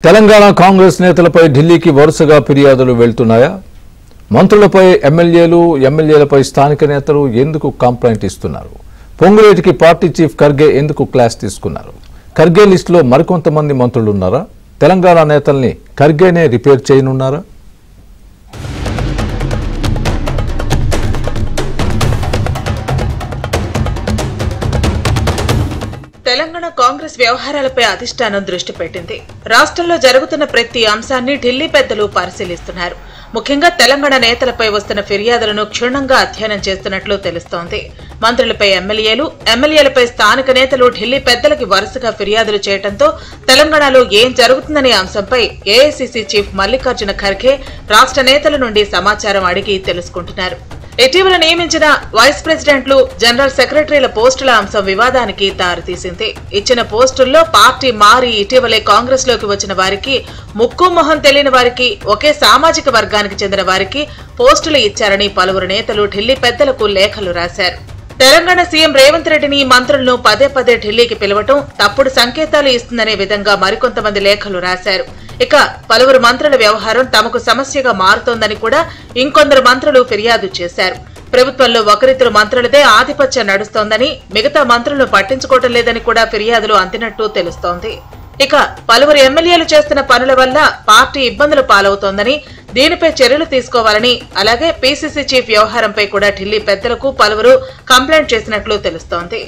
తెలంగాణ కాంగ్రెస్ నేతలపై ఢిల్లీకి వరుసగా ఫిర్యాదులు వెళ్తున్నాయా? మంత్రులపై ఎమ్మెల్యేలపై స్థానిక నేతలు ఎందుకు కంప్లైంట్ ఇస్తున్నారు? పొంగులేటికి పార్టీ చీఫ్ ఖర్గే ఎందుకు క్లాస్ తీసుకున్నారు? ఖర్గే లిస్టులో మరికొంతమంది మంత్రులు ఉన్నారా? తెలంగాణ నేతల్ని ఖర్గేనే రిపేర్ చేయనున్నారా? తెలంగాణ కాంగ్రెస్ వ్యవహారాలపై అధిష్టానం దృష్టి పెట్టింది. రాష్ట్రంలో జరుగుతున్న ప్రతి అంశాన్ని ఢిల్లీ పెద్దలు పరిశీలిస్తున్నారు. ముఖ్యంగా తెలంగాణ నేతలపై వస్తున్న ఫిర్యాదులను క్షుణ్ణంగా అధ్యయనం చేస్తున్నట్లు తెలుస్తోంది. మంత్రులపై ఎమ్మెల్యేలపై స్థానిక నేతలు ఢిల్లీ పెద్దలకి వరుసగా ఫిర్యాదులు చేయడంతో తెలంగాణలో ఏం జరుగుతుందనే అంశంపై ఏఐసీసీ చీఫ్ మల్లికార్జున ఖర్గే రాష్ట్ర నేతల నుండి సమాచారం అడిగి తెలుసుకుంటున్నారు. ఇటీవల నియమించిన వైస్ ప్రెసిడెంట్లు, జనరల్ సెక్రటరీల పోస్టుల అంశం వివాదానికి దారితీసింది. ఇచ్చిన పోస్టుల్లో పార్టీ మారి ఇటీవలే కాంగ్రెస్ లోకి వచ్చిన వారికి, ముక్కు మొహం తెలియని వారికి, ఒకే సామాజిక వర్గానికి చెందిన వారికి పోస్టులు ఇచ్చారని పలువురు నేతలు ఢిల్లీ పెద్దలకు లేఖలు రాశారు. తెలంగాణ సీఎం రేవంత్ రెడ్డిని మంత్రులను పదే ఢిల్లీకి పిలవటం తప్పుడు సంకేతాలు ఇస్తుందనే విధంగా మరికొంతమంది లేఖలు రాశారు. ఇక పలువురు మంత్రుల వ్యవహారం తమకు సమస్యగా మారుతోందని కూడా ఇంకొందరు మంత్రులు ఫిర్యాదు చేశారు. ప్రభుత్వంలో ఒకరిద్దరు మంత్రులదే ఆధిపత్యం నడుస్తోందని, మిగతా మంత్రులను పట్టించుకోవటం లేదని కూడా ఫిర్యాదులు అందినట్టు తెలుస్తోంది. ఇక పలువురు ఎమ్మెల్యేలు చేస్తున్న పనుల వల్ల పార్టీ ఇబ్బందులు పాలవుతోందని, దీనిపై చర్యలు తీసుకోవాలని, అలాగే పీసీసీ చీఫ్ వ్యవహారంపై కూడా ఢిల్లీ పెద్దలకు పలువురు కంప్లైంట్ చేసినట్లు తెలుస్తోంది.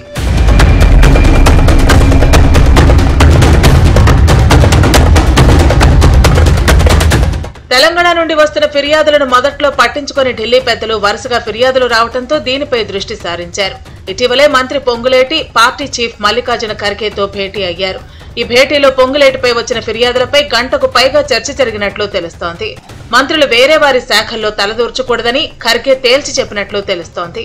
తెలంగాణ నుండి వస్తున్న ఫిర్యాదులను మొదట్లో పట్టించుకుని ఢిల్లీ పెద్దలు వరుసగా ఫిర్యాదులు రావడంతో దీనిపై దృష్టి సారించారు. ఇటీవలే మంత్రి పొంగులేటి పార్టీ చీఫ్ మల్లికార్జున ఖర్గేతో భేటీ అయ్యారు. ఈ భేటీలో పొంగులేటిపై వచ్చిన ఫిర్యాదులపై గంటకు పైగా చర్చ జరిగినట్లు తెలుస్తోంది. మంత్రులు వేరే వారి శాఖల్లో తలదూర్చకూడదని ఖర్గే తేల్చి చెప్పినట్లు తెలుస్తోంది.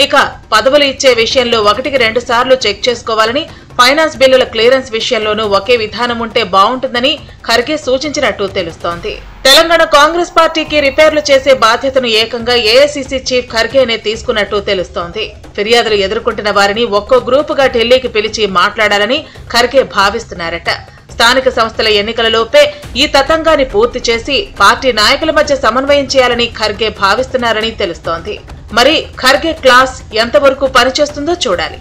ఇక పదవులు ఇచ్చే విషయంలో 1-2 సార్లు చెక్ చేసుకోవాలని, ఫైనాన్స్ బిల్లుల క్లియరెన్స్ విషయంలోనూ ఒకే విధానం ఉంటే బాగుంటుందని ఖర్గే సూచించినట్టు తెలుస్తోంది. తెలంగాణ కాంగ్రెస్ పార్టీకి రిపేర్లు చేసే బాధ్యతను ఏకంగా ఏఐసీసీ చీఫ్ ఖర్గేనే తీసుకున్నట్టు తెలుస్తోంది. ఫిర్యాదులు ఎదుర్కొంటున్న వారిని ఒక్కో గ్రూపుగా ఢిల్లీకి పిలిచి మాట్లాడాలని ఖర్గే భావిస్తున్నారట. స్థానిక సంస్థల ఎన్నికలలోపే ఈ తతంగాన్ని పూర్తి చేసి పార్టీ నాయకుల మధ్య సమన్వయం చేయాలని ఖర్గే భావిస్తున్నారని తెలుస్తోంది. మరి ఖర్గే క్లాస్ ఎంతవరకు పనిచేస్తుందో చూడాలి.